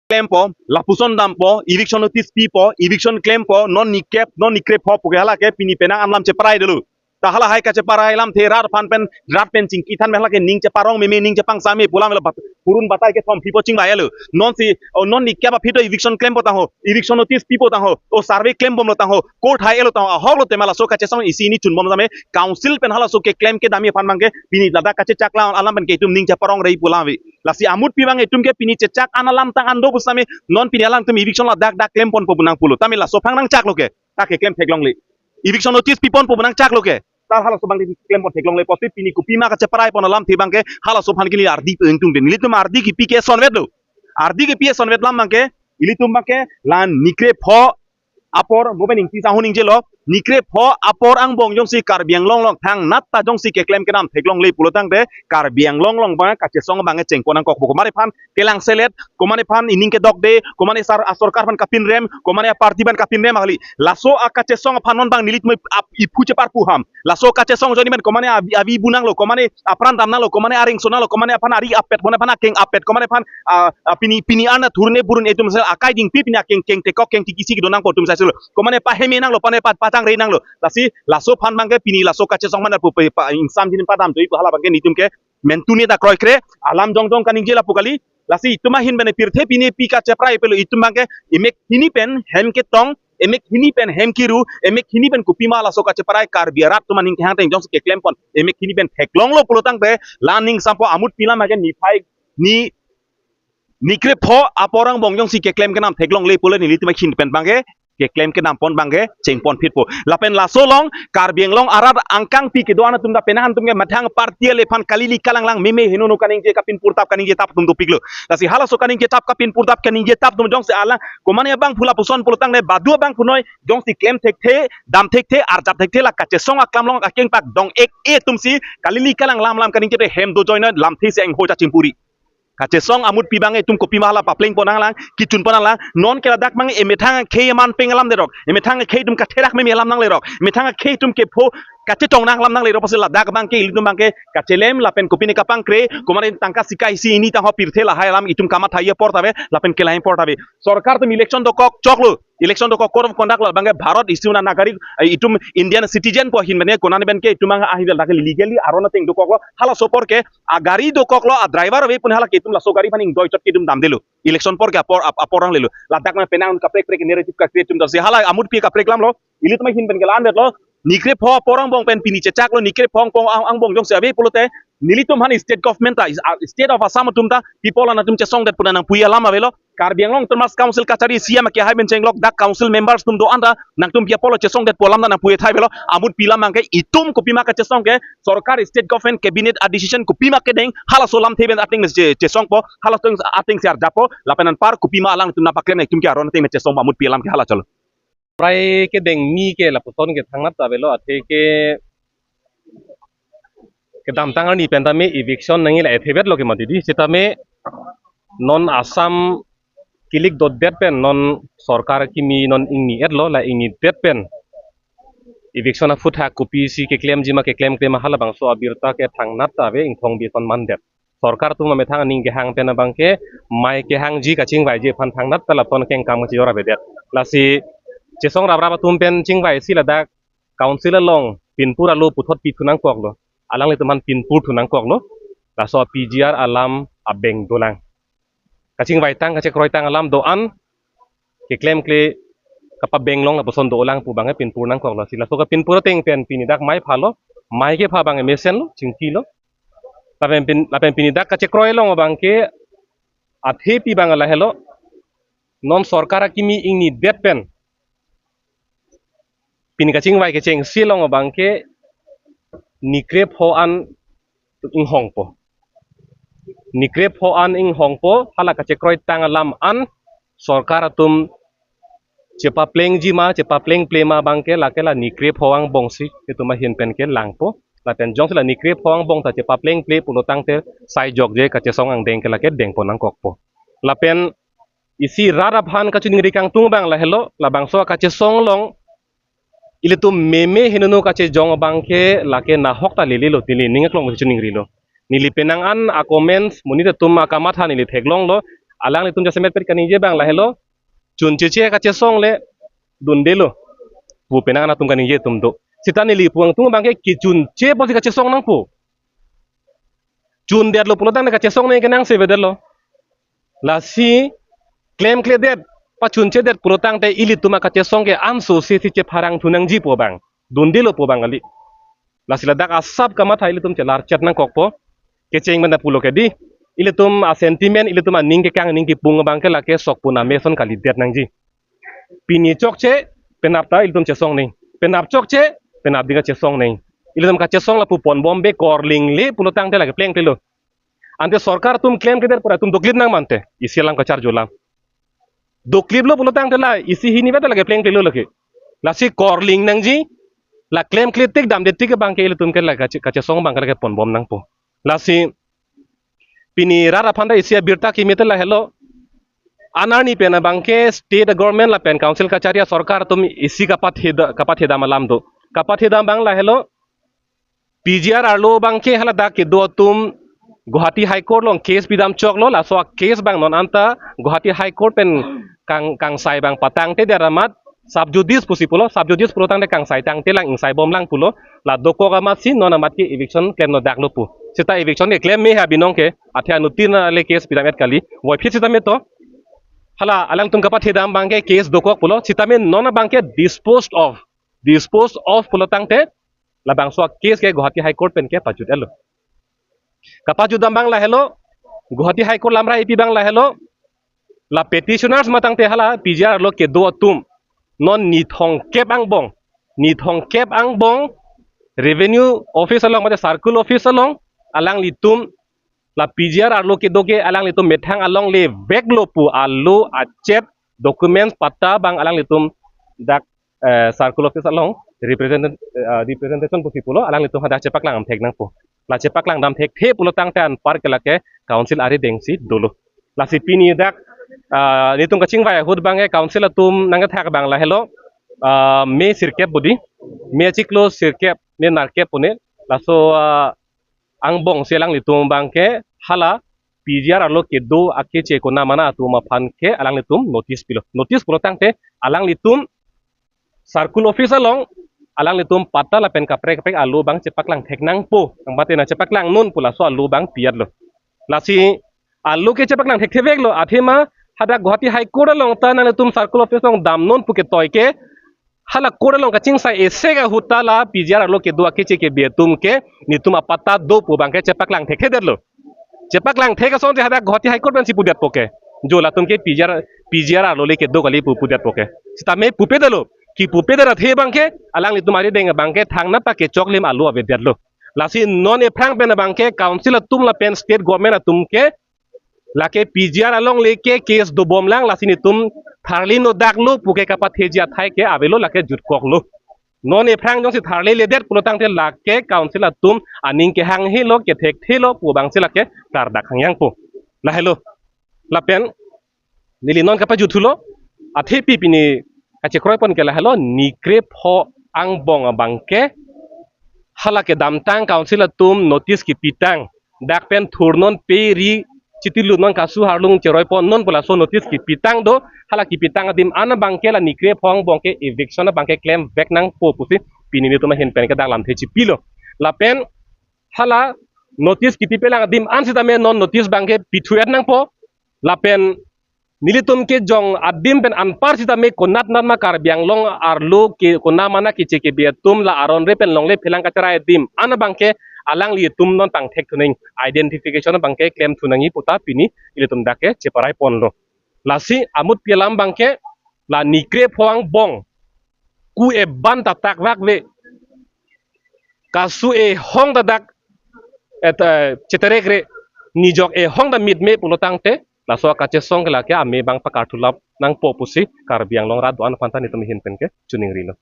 claim po lapuson dam po eviction notice pi po eviction claim po non nikrep po pugala ke pini penang amlam che parai dulu tahala hai ka che parai lam the rar rat pen ching kithan mehla ke ning che parong me ning che pang sami pulang lo purun batai ke thom pipo ching bayalu non si non nikya ba phito eviction claim po ta ho eviction notice pi po ta ho o survey claim bom lo ta ho court hai elo ta ho hok lo te mala so ka che song isi ni chun bom dame council pen hala so ke claim ke dami pan mangke pini lada ka che chakla alam pen ke tum ning che parong rei pulang lasi amut pi bang etum ke pini che chak analam tang ando busame non pini alang tum eviction la dak claim pon po bunang pulo tamila so phang nang chak lo ke ta ke claim theklong li eviction notice pi pon po bunang chak lo ke tar hala so bang claim pon theklong le posti pini ku pima ka che parai pon alam thi bang ke hala so phan ke li ardi tung den li tum ardi ki pi ke sonvet lo ardi ke pi sonvet lam bang ke ili tum bang ke lan nikre pho apor mobening ti sahuning jelo nikre pho apor ang bong jong si kar biang long thang nat ta jong si ke claim ke nam theklong le pulo tang de kar biang long ba ka che song bang cheng ponang kok ko mare phan kelang selet ko mane phan ining ke dok de ko mane sar asarkar phan kapin rem ko mane parti ban kapin rem ali laso ka che song phan non bang nilit me ipu che par pu ham laso ka che song joni men ko mane abi bunang lo ko mane apran dam na lo ko mane aring sonalo ko mane phan ari apet ko mane phan keng apet ko mane phan pini ana thurne burun etum sel akai ding pi pina keng te kok keng ti kisi donang ko tum sa ko mane pa hemi nang lo pane patang rei nang lo lasi laso phan bangke pini laso kache song mana pu insam din padam doi hala bangke nitum ke mentuni da kroy kre alam jong kaning jela pukali lasi ituma hin bene pirthe pini pi ka cheprai pelo itum bangke imek hini pen hem ke tong emek hini pen hem kiru emek hini pen kupima laso ka cheprai kar biarat to maning hang teng jong ke claim pon emek hini pen theklong lo pulotang be laning sampo amut pila mage ni phai ni nikre pho aporang bongjong si ke claim ke nam theklong le pole ni lituma hin pen bangke ke claim ke nampon bangge cheng pon pitpo lapen la solong kar bieng long arat angkang pi ke doana tumda penahan tumge mathang partia le phan kalili kalang lang meme hinono kaning je kapin purtap kaning je tap tum do piglo lasi hala so kaning je tap kapin purtap kaning je tap tum jong se ala komane bang phula puson pulutang le badu bang punoi jong si claim thek the dam thek the ar jap thek the la kache song aklam long akeng pak dong ek e tum si kalili kalang lam kaning je hem do joina lam thi se eng ho cha chimpuri kache song amut pibange tum kopi mahala papling ponang lang kitun ponang lang non kela dak mang emethang ke man pengalam de rok emethang ke tum katherak me melam nang le rok emethang ke tum ke pho kache tong nang lam nang le rok pasila dak bang ke ilum bang ke kache lem lapen kopi ne kapang kre komare tangka sikai si ini ta ho pirthe la hai lam itum kama thaiya portabe lapen ke lain portabe sarkar tum election do kok choklu election do kok code of conduct la bange bharat issue na nagarik itum indian citizen po hin bane konani ben ke itum ahidel dak legally arona ting do kok hala sopor ke agari do kok lo driver we pun hala ke tum la so gari paning doi chot ke tum dam delu election por ke aporang lelu ladak ma penang ka prek narrative ka create tum do se hala amut pi ka prek lam lo ilit ma hin ben ke lan lo nikre pho porang bong pen pini chechak lo nikre phong pong ang bong jong se abe pulote nilitum han state government ta state of assam tum ta people na tum che song det punanang puya lama velo kar bianglong termas council kachari siam ke hai ben chenglok dak council members tum do anda nang tum pia polo che song det polam na puya thai velo amut pila mangke itum ko pima ka che song ke sarkar state government cabinet a decision ko pima ke deng hala solam theben ating che song po hala tung ating siar japo lapenan par ko pima alang tum na paklen tum ke aron ting che song amut pila lam ke hala chalo prai ke deng ni ke la puton ke thangnat ta belo athe ke dam tangar ni pentame eviction nangi la ethebet lo ke matidi sitame non asam kilik dot bet pen non sarkar kimi non ingni etlo la ingni bet pen eviction a futha kopi si ke claim jima ke claim hala bangso abirta ke thangnat ta be ingthong bi ton mandet sarkar tu me thang ning ke hang pen bangke mai ke hang ji ka ching bai je phan thangnat ta la ton keng kam chi ora be det lasi chesong rabra tum pen ching bai si la dak council long pinpura lo puthot pi thunang kok lo alang le tuman pinpur thunang kok lo la so pgr alam abeng dolang kaching bai tang kache kroy tang alam do an ke claim kle kapa benglong la boson do ulang pu bange pinpur nang kok lo sila so ka pinpur teng pen pini dak mai phalo mai ke pha bange mesen lo chingki lo lapen pini dak kache kroy long bangke athe pi bangala helo non sarkara kimi ingni bet pen pini kaching bai ke cheng silong bangke nikrep ho an ing hongpo nikrep ho an ing hongpo hala kache kroy tang alam an sarkar tum chepa pleng jima chepa pleng plema bangke lakela nikrep ho ang bongsi ketuma hin pen ke langpo la pen jong la nikrep ho ang bong ta chepa pleng ple pulotang te sai jok je kache song ang deng ke lake deng ponang kokpo la pen isi rara bhan kachuning rikang tung bang la hello la bangso kache song long ile tu meme hinono kache jong bangke lake na hokta lele lo tili ninga klong chuning rilo nili penang an a comments monita tum akamatha nili theklong lo alang le tum ja semet pet kaning je bang la hello chun che ka che song le dun de lo pu penang na tum kaning je tum do sitani li puang tum bang ke ki chun che bo ka che song nang pu chun det lo pulo tang ka che song ne kenang se vedel lo la si claim kle det pa chun che det pulo tang te ili tuma ka che song ke an so se si che pharang thunang ji po bang dun de lo po bang ali la sila dak asap kama thai ili tum che lar chat nang kok po ke cheng banda pulo ke di ili tum a sentiment ili tum a ning ke kang ning ki pung bang ke la ke sok puna meson kali det nang ji pini chok che penap ta ili tum che song ning penap chok che penap dinga che song ning ili tum ka che song la pu pon bombe korling le pulo tang te la ke pleng te lo ante sarkar tum claim ke der pura tum doklit nang mante isi lang ka char jolam doklib lo pulo tang te la isi hini beta la ke pleng te lo ke la si korling nang ji la claim kle tik dam de tik bang ke ili tum ke la ka che song bang ke pon bom nang po la si pini rara phanda isia birta ki metel la hello anani pena bangke state government la pen council ka charia sarkar tum isi kapat heda malam do kapat heda bang la hello pgr arlo bangke hala da ke do tum Guwahati High Court long case pidam chok lo la so case bang non anta Guwahati High Court pen kang sai bang patang te deramat subjudice pulo subjudice pulo tang de kang sai tang te lang ing sai bom lang pulo la doko gamat si non amat ki eviction claim no dak lo pu sita eviction ke claim me ha binong ke athia nutina le case pidam et kali wai phit sita me to hala alang tum kapat hidam bangke case dokok pulo sita me non bangke disposed of pulo tang te la bang so case ke Guwahati High Court pen ke pajut elo kapaju dam bang la hello Guwahati High Court lamra ipi bang la hello la petitioners matang te hala pgr lo ke do tum non ni thong kep ang bong revenue office along mate circle office along alang li tum la pgr lo ke do ke alang li tum methang along le back lo pu alu achet documents pata bang alang li tum dak circle office along representation pu pulo alang li tum hada cepak lang am thek nang pu la cepak lang dam thek the pulo tang tan par ke la ke council ari dengsi dolo la si pini dak ni tum kaching vai hud bang e council tum nang thak bang la hello me sirkep budi me chiklo sirkep ne narkep pune la so ang bong selang li tum bang ke hala pgr alo ke do ake che ko na mana tu ma phan ke alang li tum notice pulo tang te alang li tum circle office along alang li tum pata la pen kaprek alu bang cepak lang thek nang po ang bate na cepak lang nun pula so alu bang piat lo la si alu ke cepak lang thek thevek lo athema hada Guwahati High Court long ta na tum circle office long dam non puke toy ke hala court long ka ching sai ese ga hutala pgr lo ke do ake che ke betum ke ni tum apata do pu bang ke cepak lang thek der lo cepak lang thek so hada Guwahati High Court ben si pudet poke jo la tum ke pgr lo le ke do gali pudet poke sita me pupe delo ki pupe dara the bangke alang li tumari denga bangke thangna pa ke choklim alu ave derlo lasi non e prang pen bangke council tum la pen state government tum ke la ke pgr along le ke case do bom lang lasi ni tum tharli no daklo puke kapat hejia thai ke avelo la ke jut koklo non e prang jong si tharli le der pulotang te la ke council tum aning ke hang he lo ke thek the lo pu bang sila ke tar dak hangyang pu la hello la pen nili non kapat juthulo athe pi pini kache kroy pon kela hello nikre pho ang bong bangke hala ke damtang council tum notice ki pitang dak pen thurnon peri chitilu non kasu harlung cheroy pon non pula so notice ki pitang do hala ki pitang adim ana bangke la nikre phong bongke eviction bangke claim back nang po pusi pinini tuma hen pen ka dak lam the chipilo la pen hala notice ki pipelang adim an sitame non notice bangke pithuet nang po la pen nilitum ke jong adim pen anpar sita me konat nan ma kar biang long arlo ke kona mana ki cheke betum la aron re pen long le philang ka tara dim ana bangke alang li tum non tang thek thuning identification bangke claim thunangi puta pini ilitum dake cheparai ponlo lasi amut pialam bangke la nikre phoang bong ku e ban ta tak wak ve kasu e hong da dak et cheterek re nijok e hong da mit me pulotang te la so ka che song la ke ame bang pakar thulap nang po pusi kar biang long ra do an panta ni tum hin pen ke chuning rilo